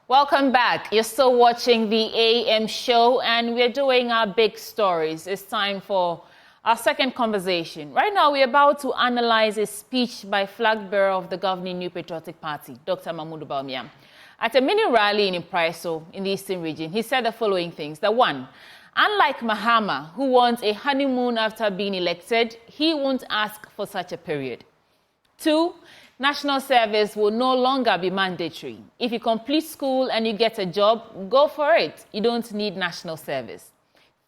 Welcome back. You're still watching the AM show and we're doing our big stories. It's time for our second conversation. Right now, we're about to analyze a speech by flag bearer of the governing New Patriotic Party, Dr. Bawumia. At a mini rally in Impraiso in the Eastern region, he said the following things. That one, unlike Mahama, who wants a honeymoon after being elected, he won't ask for such a period. Two, national service will no longer be mandatory. If you complete school and you get a job, go for it. You don't need national service.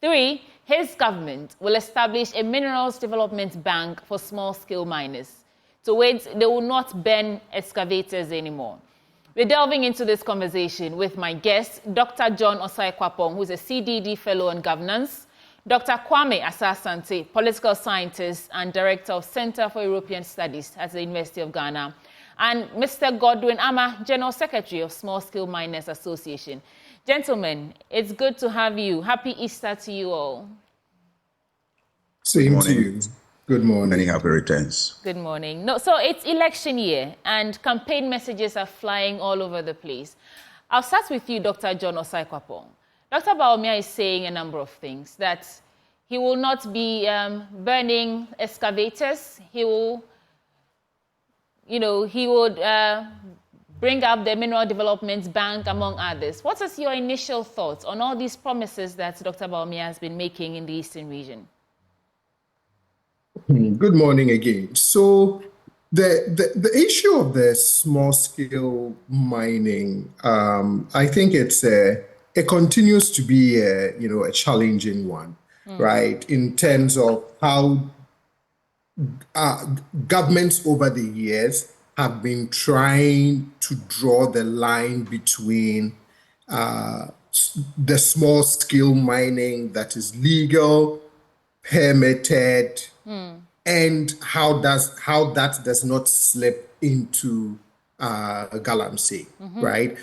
Three, his government will establish a minerals development bank for small-scale miners. To which they will not ban excavators anymore. We're delving into this conversation with my guest, Dr. John Osai-Kwapong, who's a CDD Fellow on Governance, Dr. Asah-Asante, political scientist and director of Center for European Studies at the University of Ghana, and Mr. Godwin Ama, General Secretary of Small Scale Miners Association. Gentlemen, it's good to have you. Happy Easter to you all. Same to you. Good morning. Many happy returns. Good morning. So it's election year and campaign messages are flying all over the place. I'll start with you, Dr. John Osai-Kwapong. Dr. Bawumia is saying a number of things, that he will not be burning excavators. He will, he would bring up the Mineral Development Bank, among others. What is your initial thoughts on all these promises that Dr. Bawumia has been making in the Eastern region? Good morning again. So the issue of the small-scale mining, I think it continues to be a challenging one, right? In terms of how governments over the years have been trying to draw the line between the small-scale mining that is legal, permitted, and how that does not slip into galamsey, right?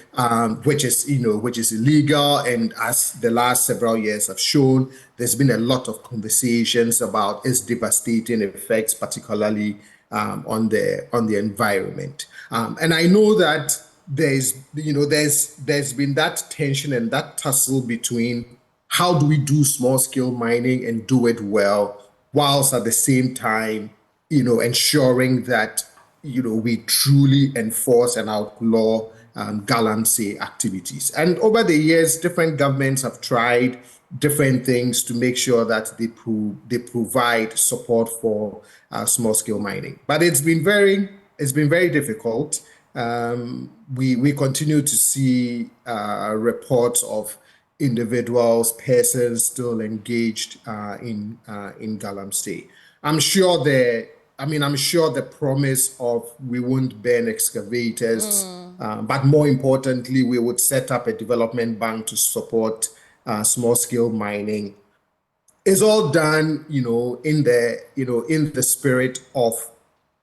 Which is illegal, and as the last several years have shown, there's been a lot of conversations about its devastating effects, particularly on the environment. And I know that there's been that tension and that tussle between how do we do small scale mining and do it well, whilst at the same time, ensuring that we truly enforce and outlaw galamsey activities. And over the years, different governments have tried different things to make sure that they provide support for small-scale mining. But it's been very difficult. We continue to see reports of individuals, persons still engaged in galamsey. I'm sure the promise of we won't ban excavators, but more importantly, we would set up a development bank to support small-scale mining is all done, in the spirit of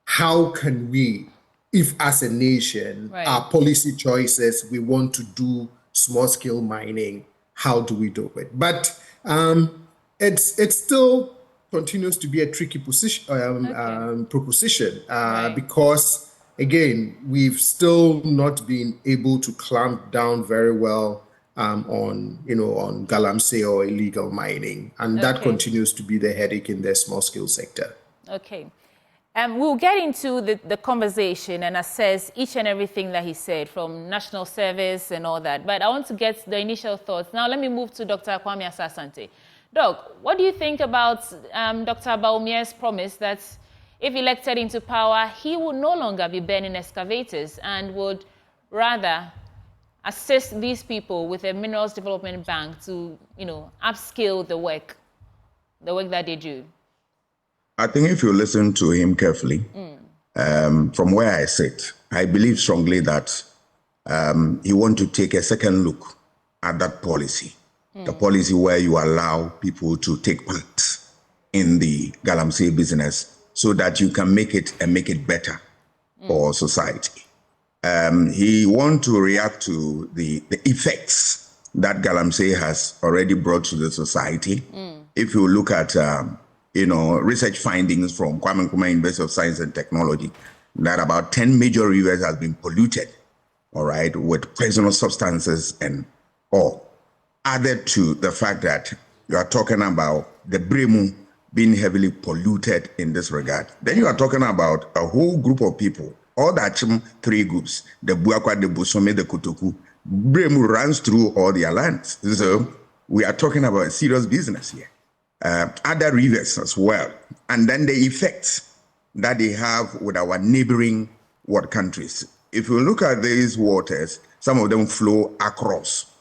how can we, if as a nation, right, our policy choices, we want to do small-scale mining, how do we do it? But it still continues to be a tricky proposition Right. because, again, we've still not been able to clamp down very well on galamsey or illegal mining, and that continues to be the headache in the small-scale sector. Okay. We'll get into the conversation and assess each and everything that he said, from national service and all that. But I want to get the initial thoughts. Now, let me move to Dr. Asah-Asante. Doc, what do you think about Dr. Bawumia's promise that if elected into power, he would no longer be burning excavators and would rather assist these people with a minerals development bank to, upskill the work that they do? I think if you listen to him carefully, from where I sit, I believe strongly that he wants to take a second look at that policy, the policy where you allow people to take part in the galamsey business so that you can make it better for society. He wants to react to the effects that galamsey has already brought to the society. If you look at research findings from Kwame Nkrumah University of Science and Technology, that about 10 major rivers have been polluted all right, with poisonous substances and all. Added to the fact that you are talking about the Bremu being heavily polluted in this regard. Then you are talking about a whole group of people, all the Achim 3 groups, the Buakwa, the Busome, the Kutuku. Bremu runs through all their lands. So we are talking about serious business here. Other rivers as well. And then the effects that they have with our neighboring countries. If you look at these waters, some of them flow across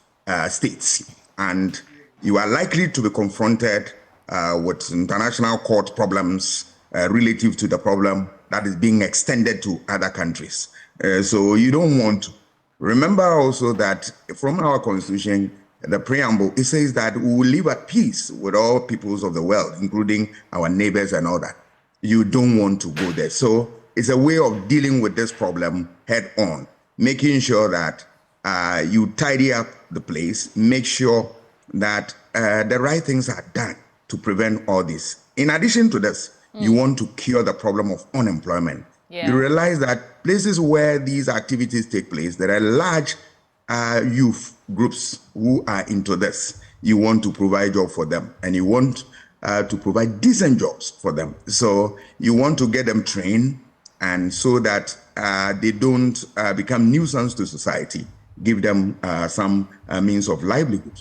states, and you are likely to be confronted with international court problems relative to the problem that is being extended to other countries. So you don't want. Remember also that from our constitution, the preamble, it says that we will live at peace with all peoples of the world, including our neighbors and all that. You don't want to go there. So it's a way of dealing with this problem head on, making sure that you tidy up the place, make sure that the right things are done to prevent all this. In addition to this, you want to cure the problem of unemployment. Yeah. You realize that places where these activities take place, there are large youth groups who are into this. You want to provide jobs for them, and you want to provide decent jobs for them. So you want to get them trained, and so that they don't become nuisance to society, give them some means of livelihood.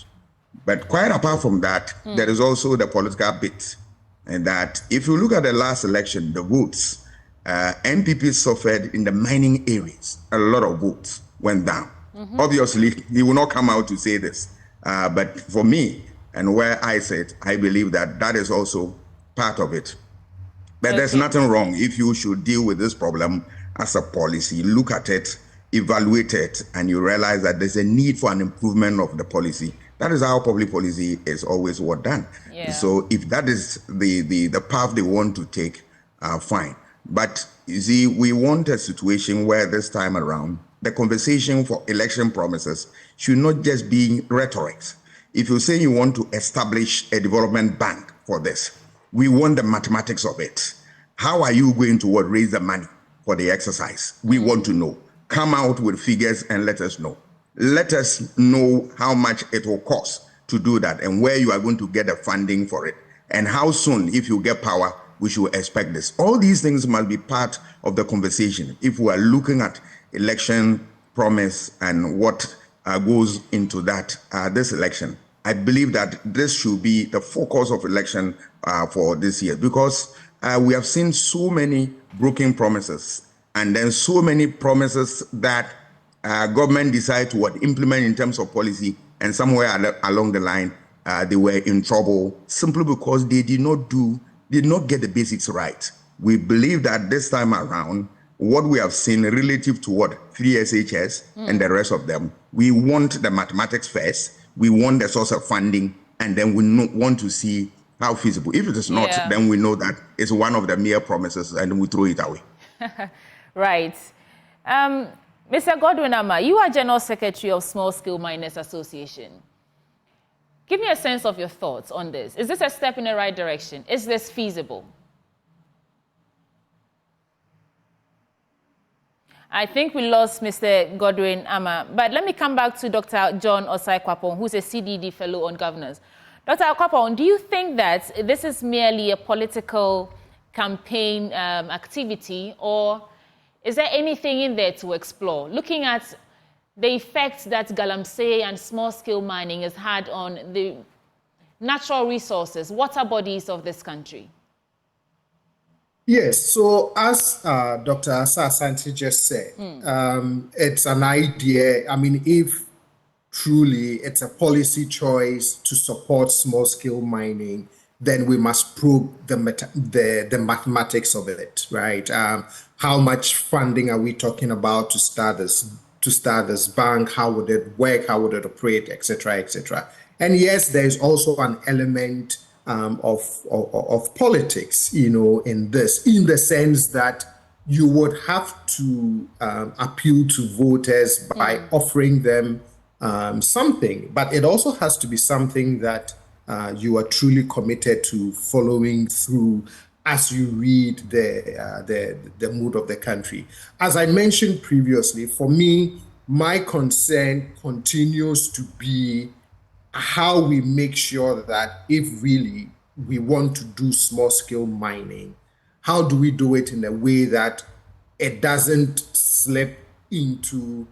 But quite apart from that, there is also the political bit. And that if you look at the last election, the votes, NPP suffered in the mining areas. A lot of votes went down. Obviously, he will not come out to say this. But for me, and where I sit, I believe that that is also part of it. But there's nothing wrong if you should deal with this problem as a policy, look at it, evaluate it, and you realize that there's a need for an improvement of the policy. That is how public policy is always done. Yeah. So if that is the path they want to take, fine. But you see, we want a situation where this time around, the conversation for election promises should not just be rhetoric. If you say you want to establish a development bank for this, we want the mathematics of it. How are you going to raise the money for the exercise? We want to know. Come out with figures and let us know. Let us know how much it will cost to do that and where you are going to get the funding for it and how soon, if you get power, we should expect this. All these things must be part of the conversation if we are looking at election promise and what goes into that this election. I believe that this should be the focus of election for this year, because we have seen so many broken promises and then so many promises that government decide to implement in terms of policy, and somewhere along the line they were in trouble simply because they did not get the basics right. We believe that this time around, what we have seen relative to 3SHS and the rest of them, we want the mathematics first, we want the source of funding, and then we want to see how feasible. If it is not, then we know that it's one of the mere promises and we throw it away. Right. Mr. Godwin Ama, you are General Secretary of Small Scale Miners Association. Give me a sense of your thoughts on this. Is this a step in the right direction? Is this feasible? I think we lost Mr. Godwin Ama, but let me come back to Dr. John Osai-Kwapong, who's a CDD Fellow on Governance. Dr. Kwapong, do you think that this is merely a political campaign activity, or is there anything in there to explore? Looking at the effects that galamsey and small-scale mining has had on the natural resources, water bodies of this country. Yes, so as Dr. Asah-Asante just said, it's an idea. I mean, if truly it's a policy choice to support small-scale mining, then we must probe the mathematics of it, right? How much funding are we talking about to start this bank? How would it work? How would it operate, et cetera, et cetera? And yes, there is also an element of politics, in this, in the sense that you would have to appeal to voters by offering them something, but it also has to be something that you are truly committed to following through as you read the mood of the country. As I mentioned previously, for me, my concern continues to be how we make sure that if really we want to do small scale mining, how do we do it in a way that it doesn't slip into,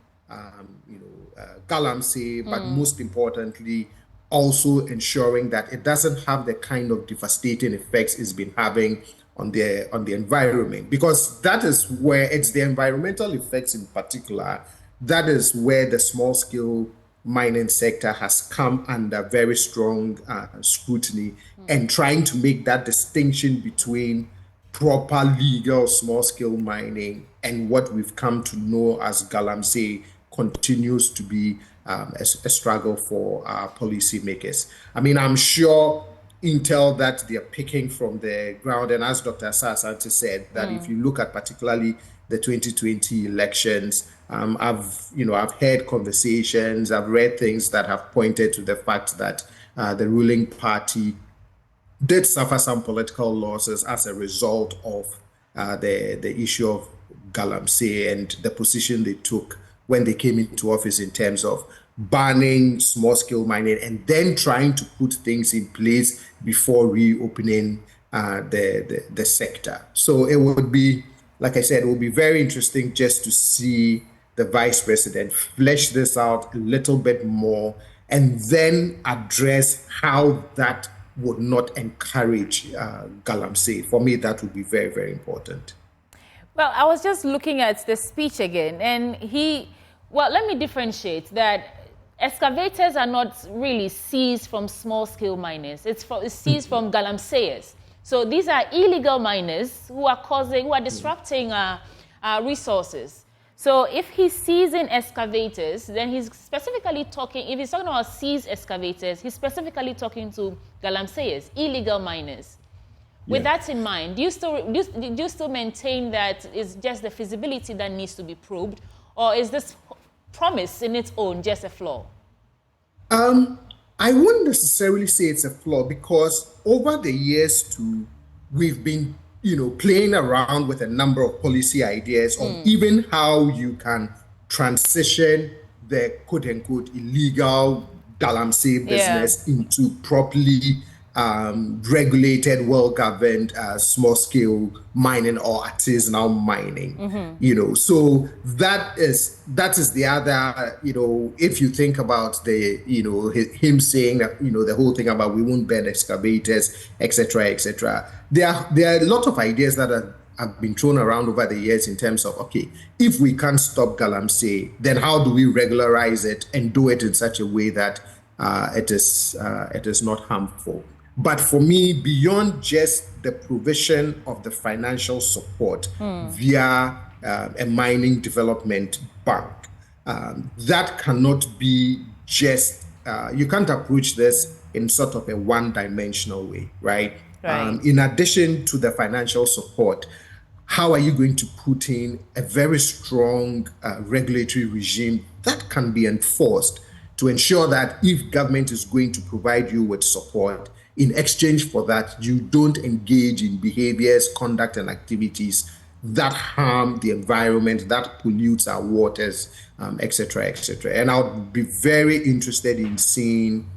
galamsey, but most importantly, also ensuring that it doesn't have the kind of devastating effects it's been having on the environment, because that is where it's the environmental effects in particular. That is where the small scale mining sector has come under very strong scrutiny, and trying to make that distinction between proper legal small scale mining and what we've come to know as galamsey continues to be a struggle for our policymakers. I mean, I'm sure intel that they're picking from the ground, and as Dr. Asah-Asante said, that if you look at particularly the 2020 elections, I've heard conversations, I've read things that have pointed to the fact that the ruling party did suffer some political losses as a result of the issue of galamsey and the position they took when they came into office in terms of banning small-scale mining and then trying to put things in place before reopening the sector. So it would be, like I said, it would be very interesting just to see the vice president flesh this out a little bit more and then address how that would not encourage galamsey. For me, that would be very, very important. Well, I was just looking at the speech again, and let me differentiate that excavators are not really seized from small-scale miners. It's seized from galamseyers. So these are illegal miners who are disrupting resources. So if he's seizing excavators, then he's specifically talking, if he's talking about seized excavators, he's specifically talking to galamseyers, illegal miners. With that in mind, do you still maintain that it's just the feasibility that needs to be probed, or is this promise in its own just a flaw? I wouldn't necessarily say it's a flaw, because over the years we've been playing around with a number of policy ideas on even how you can transition the quote-unquote illegal galamsey business into properly regulated, well-governed, small-scale mining or artisanal mining. So that is the other. If you think about him saying that the whole thing about we won't ban excavators, etc., etc. There are a lot of ideas that have been thrown around over the years in terms of, okay, if we can't stop galamsey, then how do we regularize it and do it in such a way that it is not harmful? But for me, beyond just the provision of the financial support via a mining development bank, that cannot be just, you can't approach this in sort of a one-dimensional way, right? In addition to the financial support, how are you going to put in a very strong regulatory regime that can be enforced to ensure that if government is going to provide you with support, in exchange for that, you don't engage in behaviors, conduct, and activities that harm the environment, that pollutes our waters, etc., etc. And I would be very interested in seeing,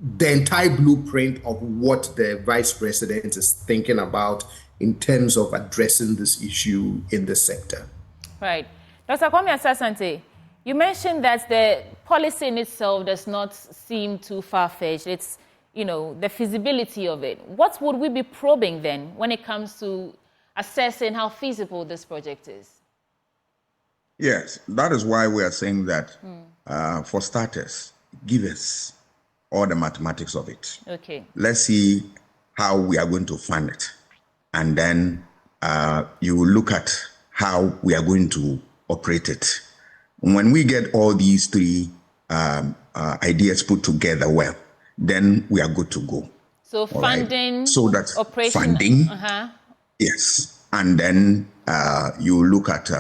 the entire blueprint of what the vice president is thinking about in terms of addressing this issue in the sector. Right. Dr. Asah-Asante, you mentioned that the policy in itself does not seem too far-fetched. It's, the feasibility of it. What would we be probing then when it comes to assessing how feasible this project is? Yes, that is why we are saying that, for starters, give us all the mathematics of it. Okay. Let's see how we are going to fund it. And then you will look at how we are going to operate it. When we get all these three ideas put together well, then we are good to go. So funding, right? So that's operation, funding, yes, and then you look at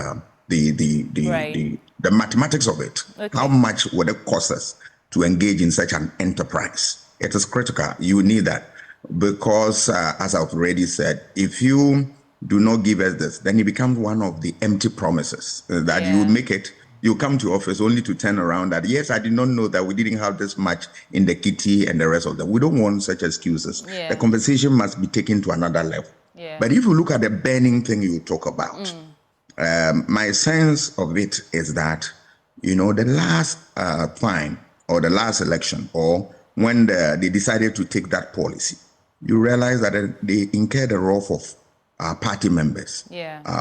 the mathematics of it. Okay. How much would it cost us to engage in such an enterprise? It is critical. You need that because, as I've already said, if you do not give us this, then it becomes one of the empty promises that you make it. You come to office only to turn around that, yes, I did not know that we didn't have this much in the kitty and the rest of them. We don't want such excuses. The conversation must be taken to another level. But if you look at the burning thing you talk about, my sense of it is that, the last time or the last election, or when they decided to take that policy, you realize that they incurred the wrath of party members.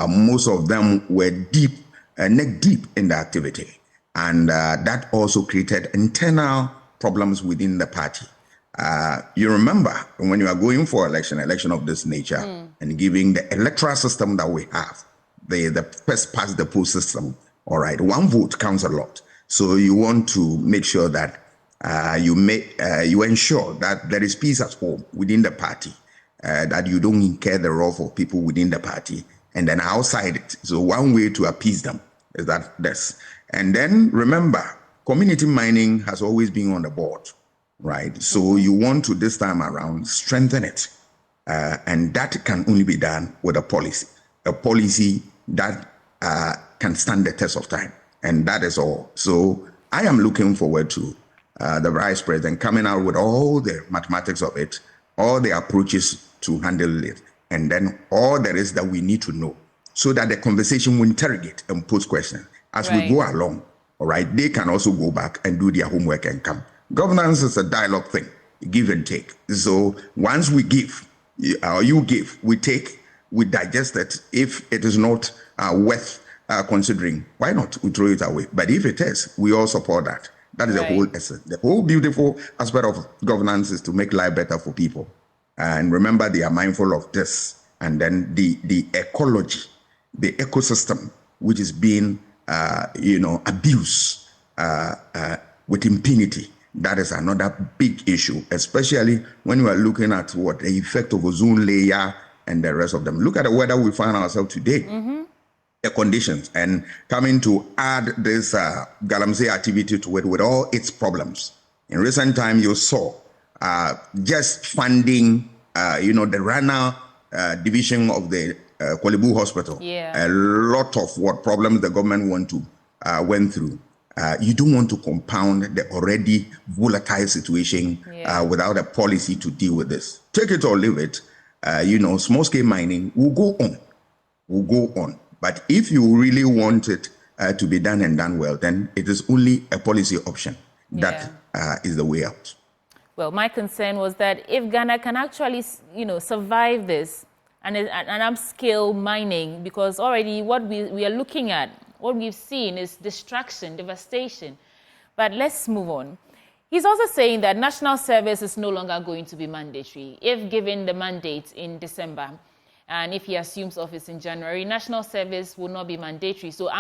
Most of them were neck deep in the activity. And that also created internal problems within the party. You remember when you are going for election of this nature, and giving the electoral system that we have, the first past the post system, all right, one vote counts a lot. So you want to make sure that you ensure that there is peace at home within the party, that you don't incur the wrath of people within the party, and then outside it. So one way to appease them is that this. And then remember, community mining has always been on the board, right? So you want to this time around strengthen it. And that can only be done with a policy that can stand the test of time. And that is all. So I am looking forward to the Vice President coming out with all the mathematics of it, all the approaches to handle it, and then all there is that we need to know, so that the conversation will interrogate and pose questions as we go along. All right, they can also go back and do their homework and come. Governance is a dialogue thing, give and take. So once we give, you give, we take, we digest it. If it is not worth considering, why not? We throw it away. But if it is, we all support that. That is the whole essence. The whole beautiful aspect of governance is to make life better for people. And remember, they are mindful of this. And then the ecology, the ecosystem, which is being, abused with impunity. That is another big issue, especially when we are looking at the effect of ozone layer and the rest of them. Look at the weather we find ourselves today, the conditions, and coming to add this galamsey activity to it with all its problems. In recent time, you saw just funding, the Rana division of the Kolebu Hospital. A lot of problems the government went through. You don't want to compound the already volatile situation without a policy to deal with this. Take it or leave it. Small-scale mining will go on. But if you really want it to be done and done well, then it is only a policy option that is the way out. Well, my concern was that if Ghana can actually, survive this and upscale mining, because already what we are looking at, what we've seen is destruction, devastation. But let's move on. He's also saying that national service is no longer going to be mandatory. If given the mandate in December, and if he assumes office in January, national service will not be mandatory. So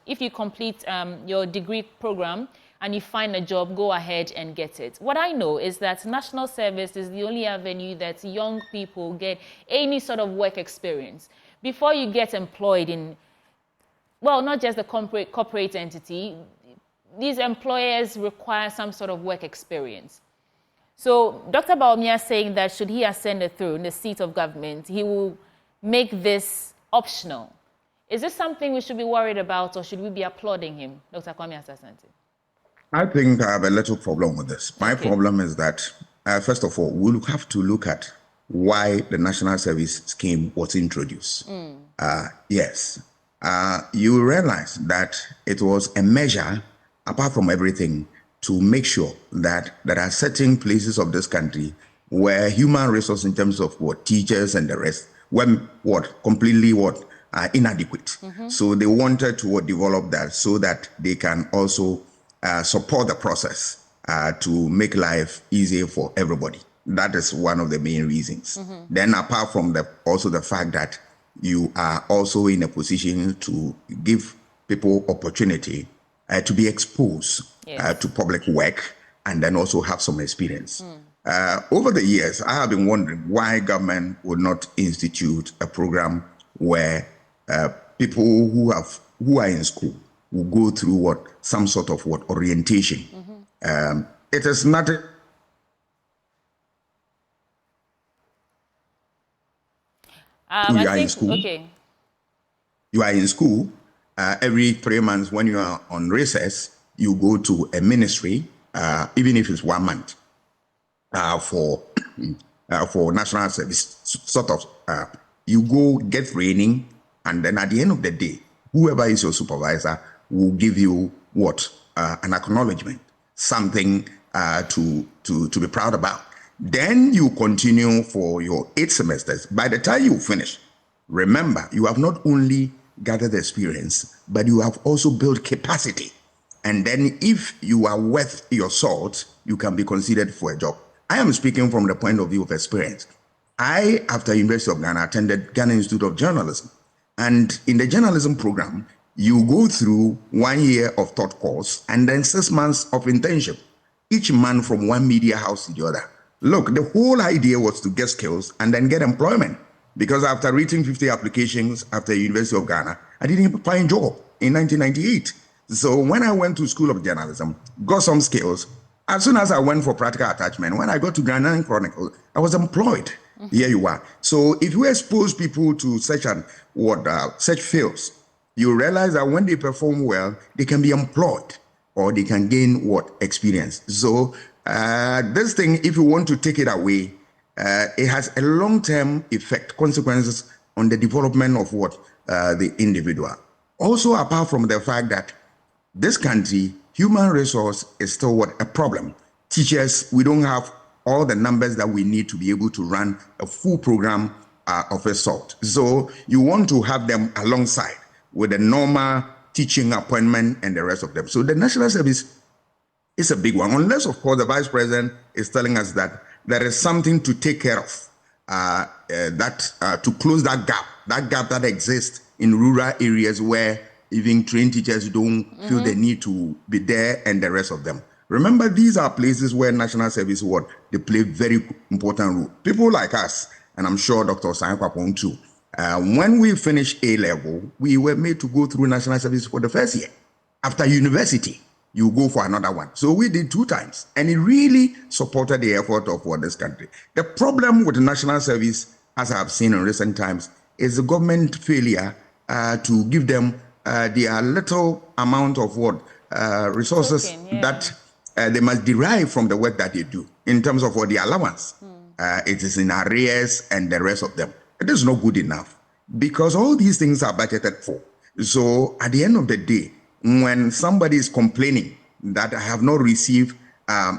if you complete your degree program and you find a job, go ahead and get it. What I know is that national service is the only avenue that young people get any sort of work experience. Before you get employed in, well, not just the corporate entity, these employers require some sort of work experience. So Dr. Bawumia is saying that should he ascend the throne, the seat of government, he will make this optional. Is this something we should be worried about, or should we be applauding him, Dr. Asah-Asante? I think I have a little problem with this. My problem is that, first of all, we'll have to look at why the National Service Scheme was introduced. You realize that it was a measure, apart from everything, to make sure that there are certain places of this country where human resources in terms of teachers and the rest were completely inadequate. So they wanted to develop that so that they can also support the process to make life easier for everybody. That is one of the main reasons. Then apart from also the fact that you are also in a position to give people opportunity to be exposed to public work and then also have some experience. Over the years, I have been wondering why government would not institute a program where people who are in school will go through some sort of orientation. It is not You I are in think, school. okay. You are in school. Every 3 months, when you are on recess, you go to a ministry, even if it's 1 month, for national service. Sort of, you go get training, and then at the end of the day, whoever is your supervisor will give you what, an acknowledgement, something to be proud about. Then you continue for your 8 semesters. By the time you finish, remember, you have not only gathered experience, but you have also built capacity. And then if you are worth your salt, you can be considered for a job. I am speaking from the point of view of experience. I, after University of Ghana, attended Ghana Institute of Journalism. And in the journalism program, you go through 1 year of thought course and then 6 months of internship, each month from one media house to the other. Look, the whole idea was to get skills and then get employment. Because after reading 50 applications after University of Ghana, I didn't find a job in 1998. So when I went to School of Journalism, got some skills. As soon as I went for practical attachment, when I got to Ghanaian Chronicle, I was employed. Here you are. So if you expose people to such fields, you realize that when they perform well, they can be employed or they can gain experience. So this thing, if you want to take it away, it has a long-term effect, consequences on the development of the individual. Also, apart from the fact that this country, human resource is still a problem. Teachers, we don't have all the numbers that we need to be able to run a full program of a sort. So you want to have them alongside with a normal teaching appointment and the rest of them. So the national service is a big one, unless, of course, the vice president is telling us that there is something to take care of, to close that gap that exists in rural areas where even trained teachers don't feel the need to be there and the rest of them. Remember, these are places where national service they play very important role. People like us, and I'm sure Dr. Asah-Asante too, when we finished A-level, we were made to go through national service for the first year. After university, you go for another one. So we did 2 times, and it really supported the effort of this country. The problem with the national service, as I've seen in recent times, is the government failure to give them their little amount of resources that they must derive from the work that they do in terms of the allowance. It is in arrears and the rest of them. It is not good enough because all these things are budgeted for. So at the end of the day, when somebody is complaining that I have not received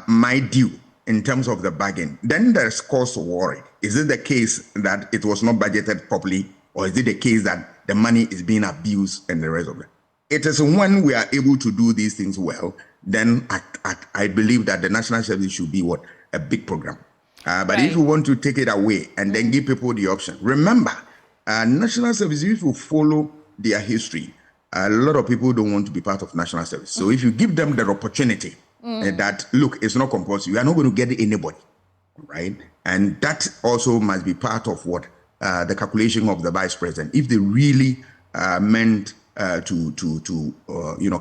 my due in terms of the bargain, then there's cause to worry. Is it the case that it was not budgeted properly, or is it the case that the money is being abused and the rest of it? It is when we are able to do these things well, then I believe that the national service should be a big program. But if you want to take it away and then give people the option, remember, national service, if you follow their history, a lot of people don't want to be part of national service. So if you give them the opportunity that, look, it's not compulsory, you are not going to get anybody, right? And that also must be part of the calculation of the vice president. If they really meant to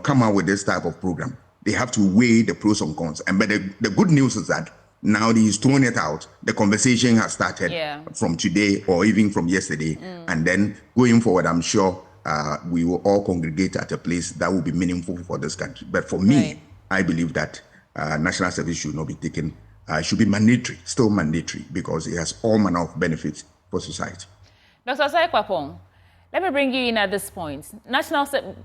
come out with this type of program, they have to weigh the pros and cons. But the good news is that now he's throwing it out. The conversation has started from today or even from yesterday. And then going forward, I'm sure we will all congregate at a place that will be meaningful for this country. But for me, I believe that national service should not be taken, should be mandatory, still mandatory, because it has all manner of benefits for society. Dr. Asah-Asante, let me bring you in at this point. Dr.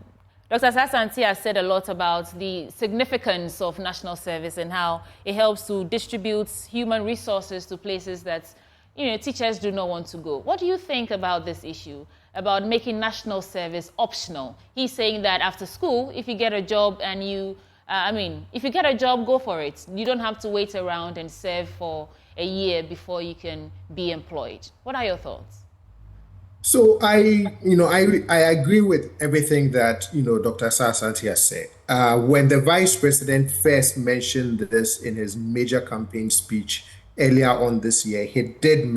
Asah-Asante has said a lot about the significance of national service and how it helps to distribute human resources to places that teachers do not want to go. What do you think about this issue, about making national service optional? He's saying that after school, if you get a job and if you get a job, go for it. You don't have to wait around and serve for a year before you can be employed. What are your thoughts? So I agree with everything that Dr. Asah-Asante has said. When the vice president first mentioned this in his major campaign speech earlier on this year, he did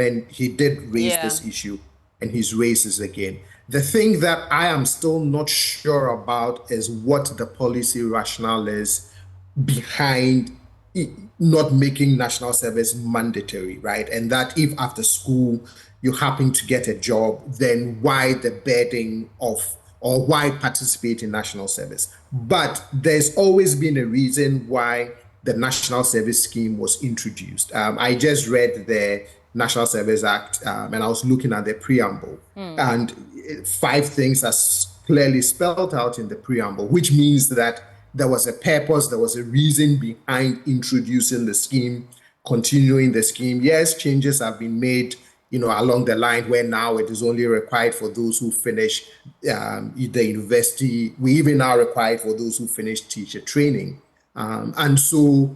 raise this issue, and he's raised this again. The thing that I am still not sure about is what the policy rationale is behind not making national service mandatory, right? And that if after school you happen to get a job, then why the burden of, or why participate in national service? But there's always been a reason why the National Service Scheme was introduced. I just read the National Service Act, and I was looking at the preamble, and 5 things are clearly spelled out in the preamble, which means that there was a purpose, there was a reason behind introducing the scheme, continuing the scheme. Yes, changes have been made, along the line where now it is only required for those who finish the university. We even now require for those who finish teacher training. And so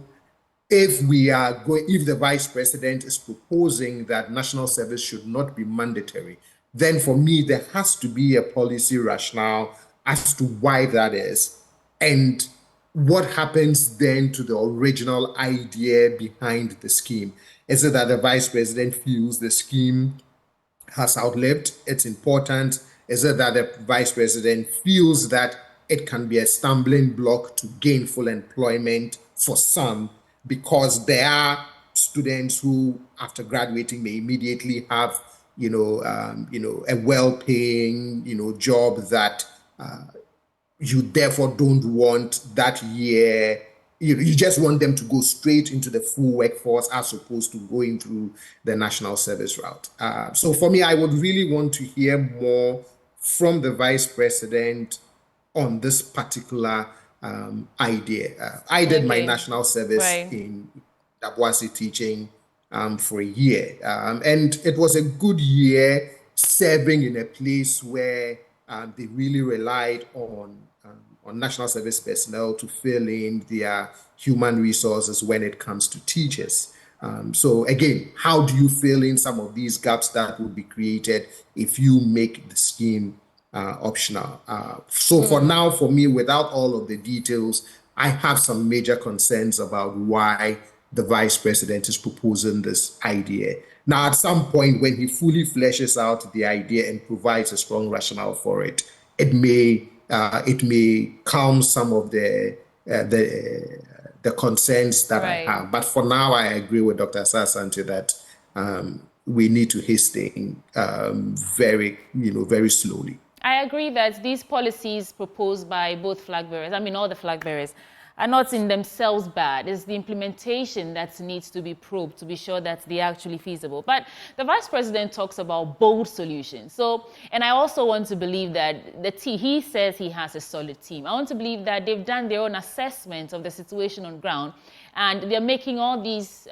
if the vice president is proposing that national service should not be mandatory, then for me, there has to be a policy rationale as to why that is. And what happens then to the original idea behind the scheme? Is it that the vice president feels the scheme has outlived its importance? Is it that the vice president feels that it can be a stumbling block to gainful employment for some, because there are students who, after graduating, may immediately have, a well-paying, job that you therefore don't want that year. You just want them to go straight into the full workforce as opposed to going through the national service route. So for me, I would really want to hear more from the vice president on this particular idea. I did my national service in Dabuasi teaching for a year, and it was a good year serving in a place where they really relied on national service personnel to fill in their human resources when it comes to teachers. So again, how do you fill in some of these gaps that would be created if you make the scheme optional? So for now, for me, without all of the details, I have some major concerns about why the vice president is proposing this idea. Now, at some point, when he fully fleshes out the idea and provides a strong rationale for it, it may calm some of the concerns that I have. But for now, I agree with Dr. Asah-Asante that we need to hasten very slowly. I agree that these policies proposed by both flag bearers, all the flag bearers, are not in themselves bad. It's the implementation that needs to be probed to be sure that they're actually feasible. But the vice president talks about bold solutions. So, and I also want to believe that he says he has a solid team. I want to believe that they've done their own assessment of the situation on ground, and they're making all these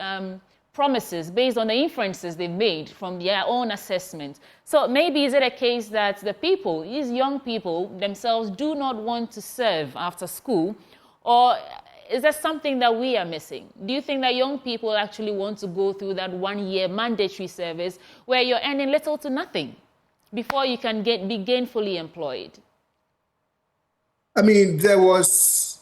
promises based on the inferences they've made from their own assessment. So maybe is it a case that the people, these young people themselves, do not want to serve after school? Or is there something that we are missing? Do you think that young people actually want to go through that 1-year mandatory service where you're earning little to nothing before you can be gainfully employed? There was,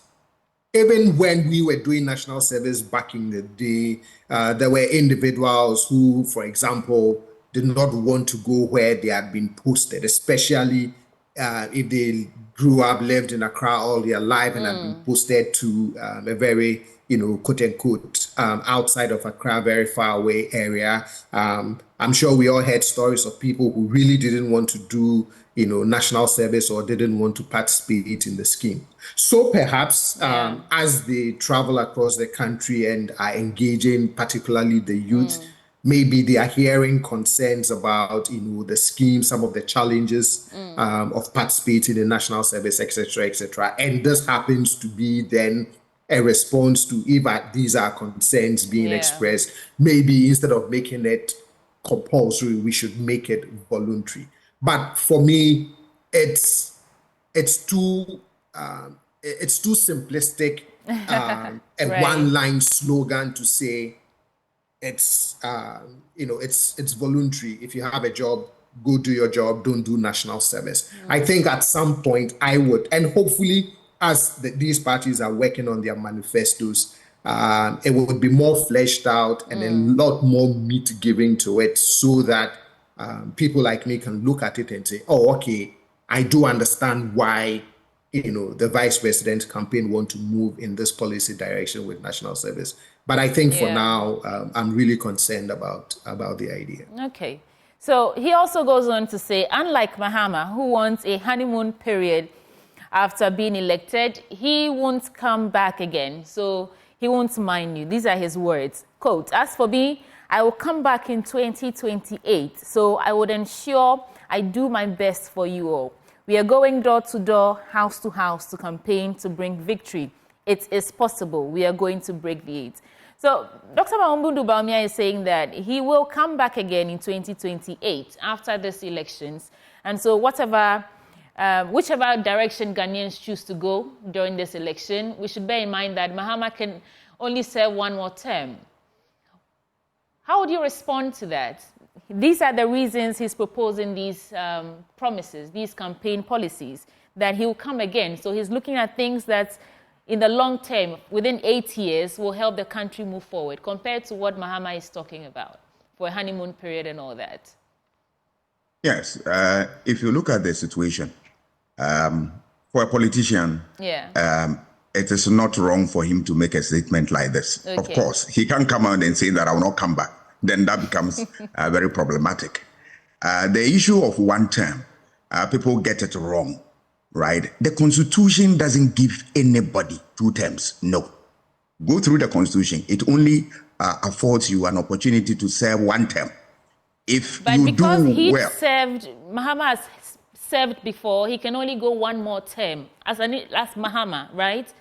even when we were doing national service back in the day, there were individuals who, for example, did not want to go where they had been posted, especially if they grew up, lived in Accra all their life and had been posted to a very, quote unquote, outside of Accra, very far away area. I'm sure we all heard stories of people who really didn't want to do, national service or didn't want to participate in the scheme. So perhaps as they travel across the country and are engaging, particularly the youth, maybe they are hearing concerns about, the scheme, some of the challenges of participating in national service, etc., etc. And this happens to be then a response to, if these are concerns being expressed, maybe instead of making it compulsory, we should make it voluntary. But for me, it's too simplistic, a one-line slogan to say it's voluntary. If you have a job, go do your job, don't do national service. I think at some point I would, and hopefully as these parties are working on their manifestos, it would be more fleshed out and a lot more meat given to it, so that people like me can look at it and say, oh, okay, I do understand why the vice president's campaign want to move in this policy direction with national service. But I think for now, I'm really concerned about the idea. Okay. So he also goes on to say, unlike Mahama, who wants a honeymoon period after being elected, he won't come back again. So he won't mind you. These are his words. Quote, as for me, I will come back in 2028. So I would ensure I do my best for you all. We are going door to door, house to house to campaign to bring victory. It is possible. We are going to break the 8. So Dr. Bawumia is saying that he will come back again in 2028 after these elections. And so whichever direction Ghanaians choose to go during this election, we should bear in mind that Mahama can only serve one more term. How would you respond to that? These are the reasons he's proposing these promises, these campaign policies, that he will come again. So he's looking at things that in the long term, within 8 years, will help the country move forward compared to what Mahama is talking about for a honeymoon period and all that. Yes, if you look at the situation, for a politician, it is not wrong for him to make a statement like this. Okay. Of course, he can come out and say that I will not come back. Then that becomes very problematic. The issue of one term, people get it wrong. Right? The Constitution doesn't give anybody 2 terms. No. Go through the Constitution. It only affords you an opportunity to serve 1 term. But because Mahama has served before, he can only go 1 more term as Mahama, right?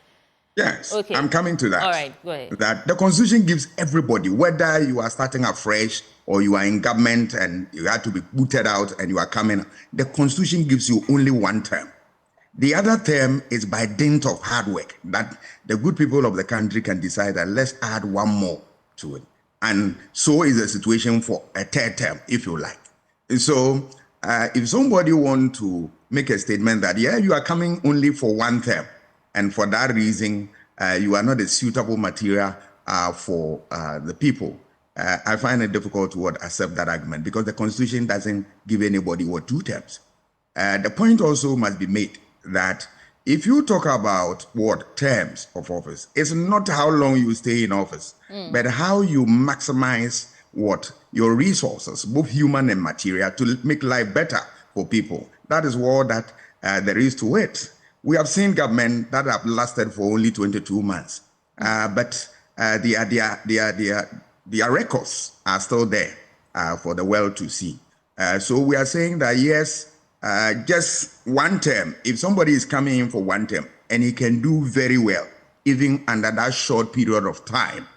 Yes. Okay. I'm coming to that. All right, go ahead. That the Constitution gives everybody, whether you are starting afresh or you are in government and you had to be booted out and you are coming, the Constitution gives you only 1 term. The other term is by dint of hard work that the good people of the country can decide that let's add 1 more to it. And so is the situation for a 3rd term, if you like. And so if somebody wants to make a statement that, yeah, you are coming only for 1 term, and for that reason, you are not a suitable material for the people, I find it difficult to accept that argument because the Constitution doesn't give anybody 2 terms. The point also must be made that if you talk about terms of office, it's not how long you stay in office, but how you maximize your resources, both human and material, to make life better for people. That is all that there is to it. We have seen government that have lasted for only 22 months, but their records are still there for the world to see. So we are saying that yes, just 1 term, if somebody is coming in for 1 term and he can do very well, even under that short period of time,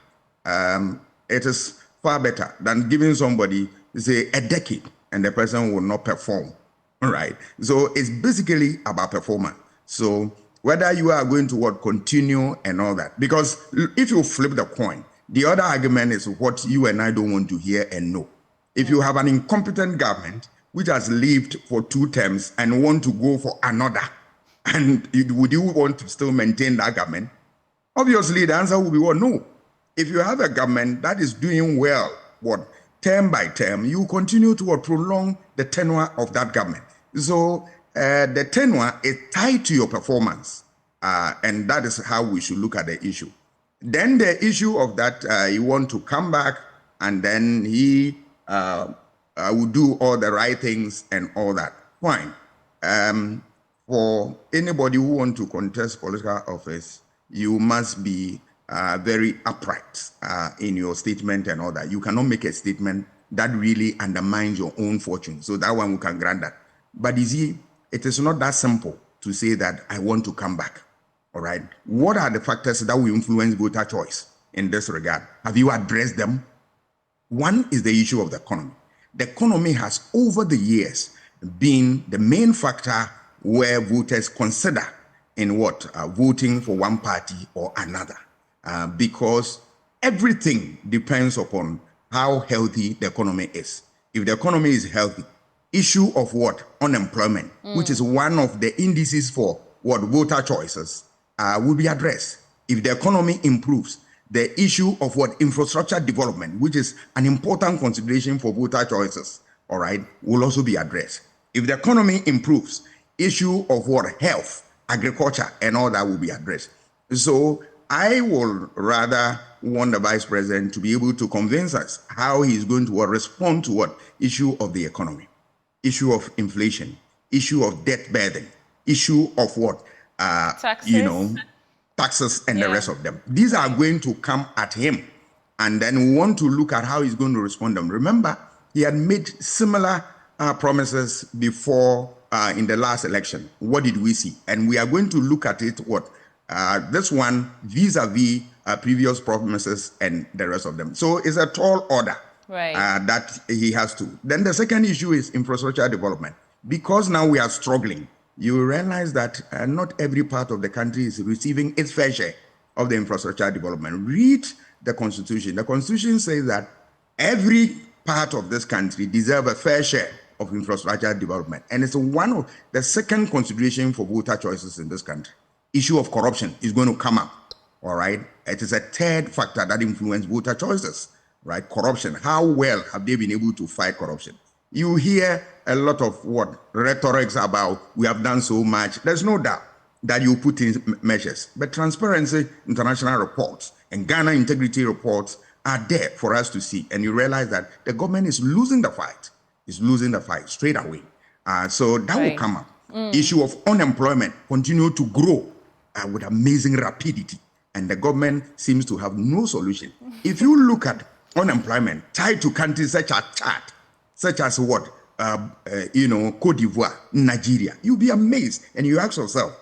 it is far better than giving somebody, say, a decade and the person will not perform, right? So it's basically about performance. So whether you are going to continue and all that, because if you flip the coin, the other argument is what you and I don't want to hear and know. If you have an incompetent government which has lived for 2 terms and want to go for another, and would you want to still maintain that government? Obviously, the answer will be, no. If you have a government that is doing well, term by term, you continue to prolong the tenure of that government. So the tenure is tied to your performance, and that is how we should look at the issue. Then the issue of that you want to come back, and then he will do all the right things and all that. Fine. For anybody who wants to contest political office, you must be very upright in your statement and all that. You cannot make a statement that really undermines your own fortune. So that one we can grant that. But you see, it is not that simple to say that I want to come back. All right. What are the factors that will influence voter choice in this regard? Have you addressed them? One is the issue of the economy. The economy has over the years been the main factor where voters consider in voting for one party or another, because everything depends upon how healthy the economy is. If the economy is healthy, issue of unemployment, which is one of the indices for voter choices, will be addressed. If the economy improves, the issue of infrastructure development, which is an important consideration for voter choices, all right, will also be addressed. If the economy improves, issue of health, agriculture, and all that will be addressed. So I will rather want the vice president to be able to convince us how he's going to respond to what issue of the economy, issue of inflation, issue of debt burden, issue of what, Taxes. Taxes and the rest of them. These are going to come at him. And then we want to look at how he's going to respond to them. Remember, he had made similar promises before in the last election. What did we see? And we are going to look at it, this one vis-a-vis previous promises and the rest of them. So it's a tall order that he has to. Then the second issue is infrastructure development. Because now we are struggling, you realize that not every part of the country is receiving its fair share of the infrastructure development. Read the Constitution. The Constitution says that every part of this country deserves a fair share of infrastructure development. And it's one of the second consideration for voter choices in this country. Issue of corruption is going to come up, all right? It is a third factor that influences voter choices, right? Corruption. How well have they been able to fight corruption? You hear a lot of rhetorics about we have done so much. There's no doubt that you put in measures. But Transparency International reports and Ghana integrity reports are there for us to see. And you realize that the government is losing the fight. It's losing the fight straight away. So that will come up. Issue of unemployment continue to grow with amazing rapidity. And the government seems to have no solution. If you look at unemployment tied to countries such as Chad, such as Cote d'Ivoire, Nigeria, you'll be amazed. And you ask yourself,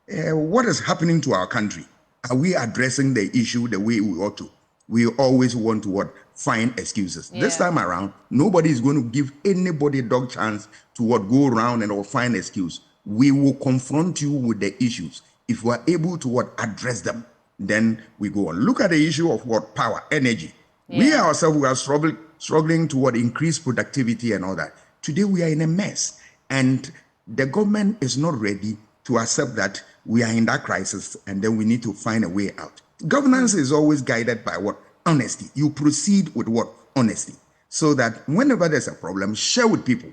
what is happening to our country? Are we addressing the issue the way we ought to? We always want to find excuses. This time around, nobody is going to give anybody a dog chance to go around and find excuse. We will confront you with the issues. If we are able to address them, then we go on. Look at the issue of power, energy. We ourselves, we are struggling to increase productivity and all that. Today we are in a mess, and the government is not ready to accept that we are in that crisis, and then we need to find a way out. Governance is always guided by honesty. You proceed with honesty, so that whenever there's a problem, share with people.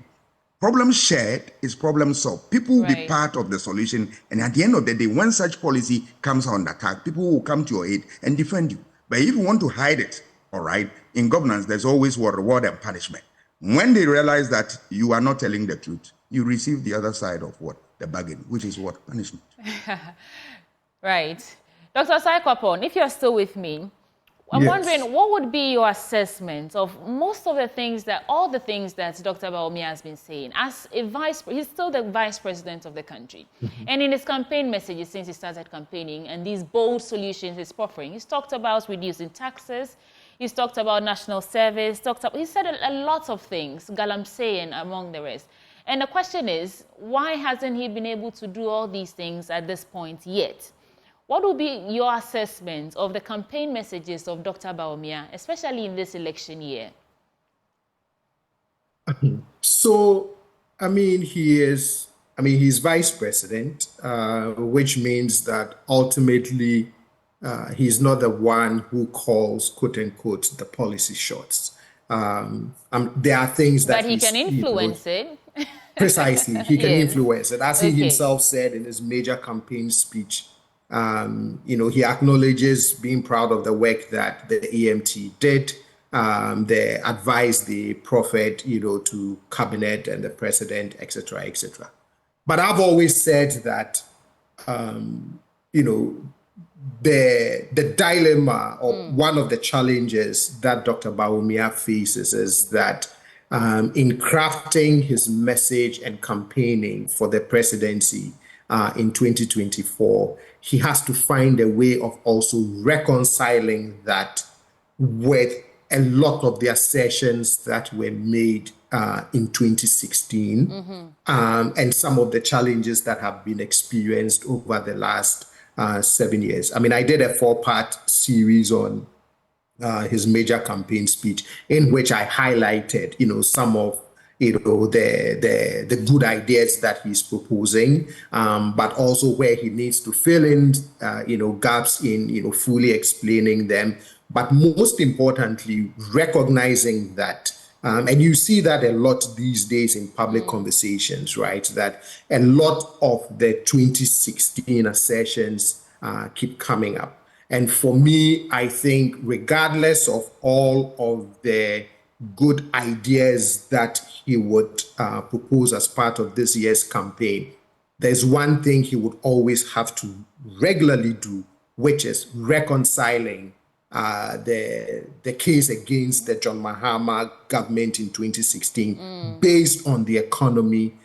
Problem shared is problem solved. People will be part of the solution, and at the end of the day, when such policy comes on attack, people will come to your aid and defend you. But if you want to hide it, all right, in governance, there's always reward and punishment. When they realize that you are not telling the truth, you receive the other side of the bargain, which is punishment. Right. Dr. Asah-Asante, if you're still with me, I'm wondering what would be your assessment of most of the things all the things that Dr. Bawumia has been saying as he's still the vice president of the country. And in his campaign messages since he started campaigning and these bold solutions he's offering, he's talked about reducing taxes, he's talked about national service, he said a lot of things, galamseying among the rest. And the question is, why hasn't he been able to do all these things at this point yet? What will be your assessment of the campaign messages of Dr. Bawumia, especially in this election year? So, he's vice president, which means that ultimately he's not the one who calls, quote unquote, the policy shots. There are things that but he can influence it. Precisely, he can influence it. As he himself said in his major campaign speech, he acknowledges being proud of the work that the EMT did, the advice they proffered, to cabinet and the president, etc., etc. But I've always said that, the dilemma or one of the challenges that Dr. Bawumia faces is that in crafting his message and campaigning for the presidency in 2024, he has to find a way of also reconciling that with a lot of the assertions that were made in 2016 and some of the challenges that have been experienced over the last 7 years. I did a 4-part series on his major campaign speech in which I highlighted, some of the good ideas that he's proposing, but also where he needs to fill in, gaps in, fully explaining them. But most importantly, recognizing that, and you see that a lot these days in public conversations, right? That a lot of the 2016 assertions keep coming up. And for me, I think regardless of all of the good ideas that he would propose as part of this year's campaign, there's one thing he would always have to regularly do, which is reconciling the case against the John Mahama government in 2016 based on the economy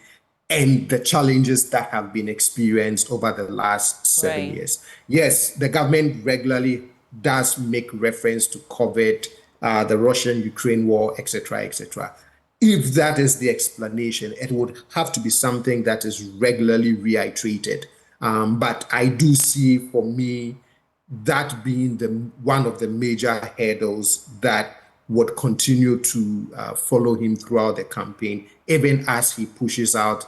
and the challenges that have been experienced over the last 7 years. Yes, the government regularly does make reference to gov't, the Russian-Ukraine war, etc., etc. If that is the explanation, it would have to be something that is regularly reiterated. But I do see, for me, that being one of the major hurdles that would continue to follow him throughout the campaign, even as he pushes out,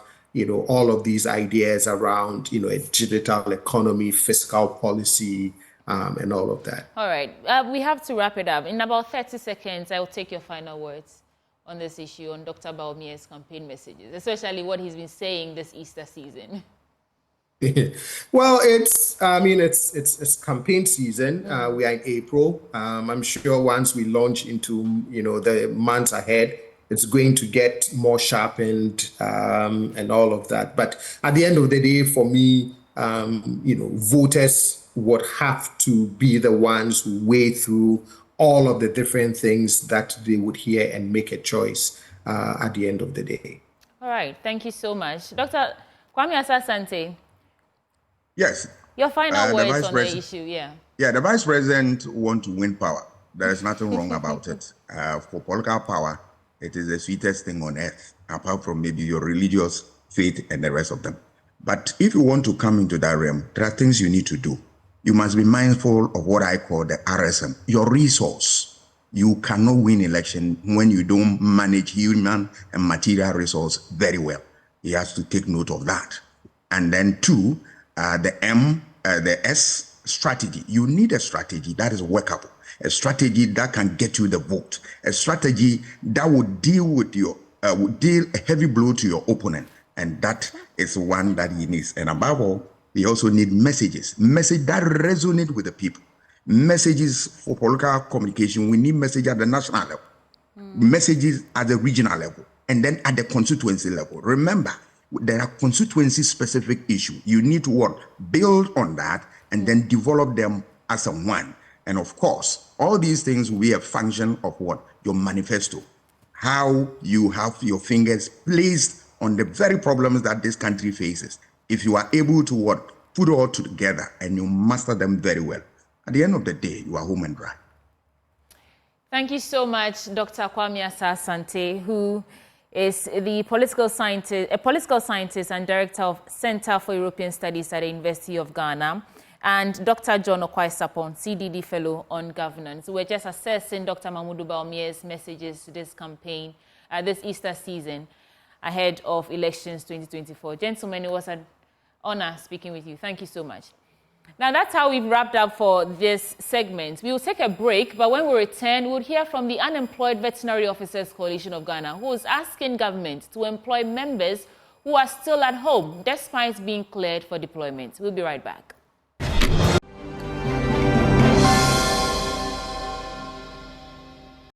all of these ideas around, a digital economy, fiscal policy, and all of that. All right. We have to wrap it up. In about 30 seconds, I'll take your final words on this issue, on Dr. Bawumia's campaign messages, especially what he's been saying this Easter season. Well, it's campaign season. We are in April. I'm sure once we launch into, the months ahead, it's going to get more sharpened and all of that. But at the end of the day, for me, voters would have to be the ones who weigh through all of the different things that they would hear and make a choice at the end of the day. All right. Thank you so much. Dr. Asah-Asante. Yes. Your final words on the issue, yeah. Yeah, the Vice President wants to win power. There is nothing wrong about it. For political power, it is the sweetest thing on earth, apart from maybe your religious faith and the rest of them. But if you want to come into that realm, there are things you need to do. You must be mindful of what I call the RSM, your resource. You cannot win election when you don't manage human and material resource very well. You have to take note of that. And then two, the S, strategy. You need a strategy that is workable, a strategy that can get you the vote, a strategy that would deal with would deal a heavy blow to your opponent. And that is one that he needs. And above all, he also needs messages that resonate with the people. Messages for political communication. We need messages at the national level, messages at the regional level, and then at the constituency level. Remember, there are constituency-specific issues. You need to build on that and then develop them as a one. And of course, all these things will be a function of your manifesto. How you have your fingers placed on the very problems that this country faces. If you are able to put it all together and you master them very well, at the end of the day, you are home and dry. Thank you so much, Dr. Asah-Asante, who is a political scientist and director of Center for European Studies at the University of Ghana, and Dr. John Okwai-Sapon, CDD Fellow on Governance. We're just assessing Dr. Mahmoud Bawumia's messages to this campaign, this Easter season, ahead of elections 2024. Gentlemen, it was an honor speaking with you. Thank you so much. Now, that's how we've wrapped up for this segment. We will take a break, but when we return, we'll hear from the Unemployed Veterinary Officers Coalition of Ghana, who is asking government to employ members who are still at home, despite being cleared for deployment. We'll be right back.